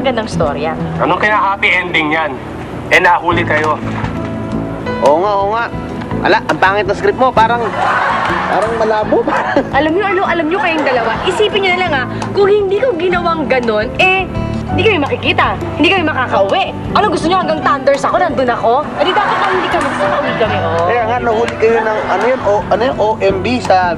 magandang storya. Anong kina-happy ending yan? Eh, nahuli kayo. Oo nga, oo nga. Ala, ang pangit na script mo, parang malabo. Alam nyo kayong dalawa, isipin nyo na lang kung hindi ko ginawang ganon, hindi kami makikita, hindi kami makakauwi. Ano gusto nyo hanggang thunders ako, nandun ako? Eh di dapat hindi kami, makauwi kami, Kaya nga, nahuli kayo ng, OMB sa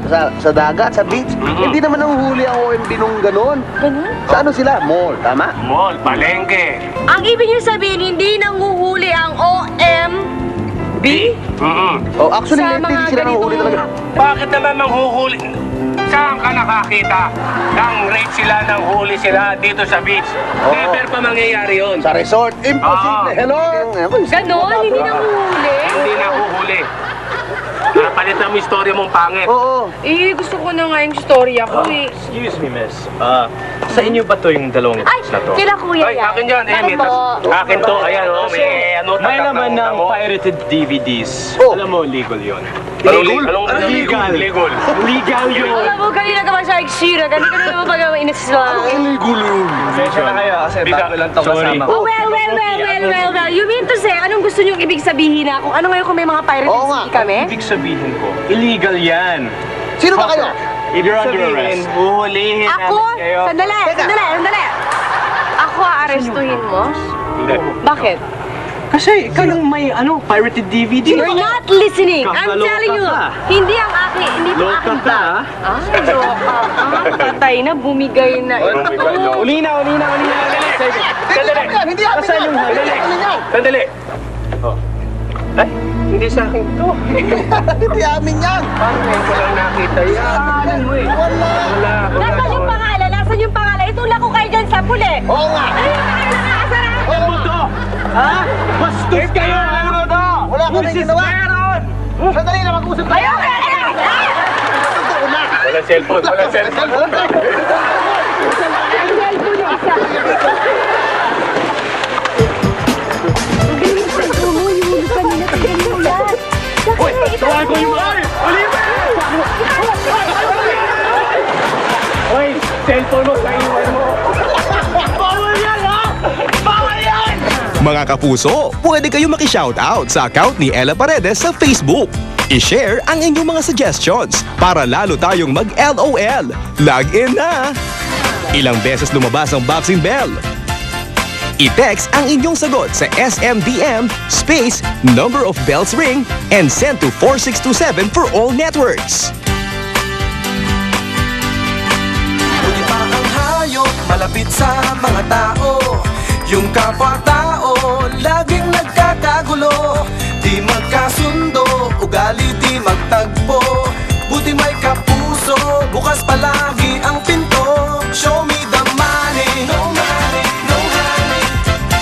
dagat, sa beach. Hindi naman nanghuli ang OMB nung ganon. Ganon? Sa ano sila? Mall, tama? Mall, palengke. Ang ibig nyo sabihin, hindi nanguhuli ang OMB? Oh, actually, Sa hindi mga sila nanghuli ganitong- talaga. Bakit naman manghuhuli? Saan ka nakakita? Nang rate sila, nang huli sila dito sa beach. Oo. Never pa mangyayari yun. Sa resort, imposible. Ah. Hello? Ganon? Hindi nanguhuli? Hindi nahuhuli. Napalitan mo yung story mong pangit. Oo. Gusto ko na nga yung storya ko Excuse me, miss. Sa inyo ba to yung dalawang Ay, box na to? kila kuya Ay, yan. akin yan. Bakit May po? akin to. Ayan, oh. May ano, May tatak laman ng mo. pirated DVDs. Oh. Alam mo, legal yun. Anong Legal. Legal. Legal yun. Alam mo, kanina ka ba siya eksira? Kanina ka naman pag inisla. Illegal yun. Pasensya na kayo kasi bago lang itong kasama ko. Oh, well. You mean to say, anong gusto niyong ibig sabihin na kung ano ngayon kung may mga pirated Oo nga. city kami? Ibig sabihin ko, illegal yan. Sino ba kayo? You're under arrest. Huhulihin Ako? namin kayo. Sandali. Ako aarestuhin mo? Hindi. Bakit? Kasi ikaw yung may pirated DVD. You're not listening. I'm Kakaloka telling you. ka. Hindi ang akin. Hindi po Loka akin ka, ba? Loka. Patay na. Bumigay na ito. Uli na. Hindi amin Asan yung yan. hali? Sandali. Oh. Ay, hindi sa akin to. Hindi amin yan. Paano ngayon ko lang nakita yan? Ano mo eh? Wala. Nasaan yung pangalan? Nasaan yung pangalan? Itulak ko kayo dyan sa puli. Oo nga. Ano yung pangalan na asara? Ano mo to? Ha? Bastos kayo! Ano mo to? Wala ka rin ginawa. Meron! Sandali na, mag-usap tayo. Totoo na. Walang cellphone. Uy! Tawagan ko yung mga! Oliver! Uy! Cellphone mo! Naiwan mo! Bawal yan ha! Bawal yan! Mga kapuso, pwede kayo maki-shoutout sa account ni Ella Paredes sa Facebook. I-share ang inyong mga suggestions para lalo tayong mag-LOL. Log in na! Ilang beses lumabas ang boxing bell? I-text ang inyong sagot sa SMDM space number of bells ring and send to 4627 for all networks. Ngunit parang hayop malapit sa mga tao. Yung kapwa-tao laging nagkakagulo. Di magkasundo, ugali di magtagpo. Buti may kapuso, bukas palagi ang pinto. Show me the money, no money, no honey.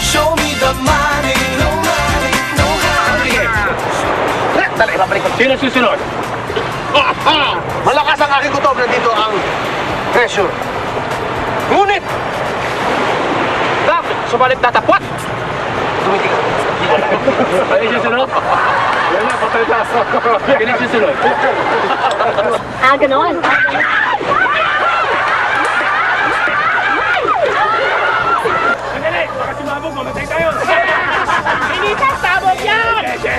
Show me the money, no money, no honey. Dali, babalik ko. Sino susunod? Malakas ang aking kutob. Nandito ang treasure. Ngunit! Bakit? Sumalit natapwat! Tumiti ka. Ano yung susunod? Yan na, patay na. Sino yung susunod? Ganon. Sandali! Baka sumabog, mamatay tayo! Hindi ka sabog yan! Okay,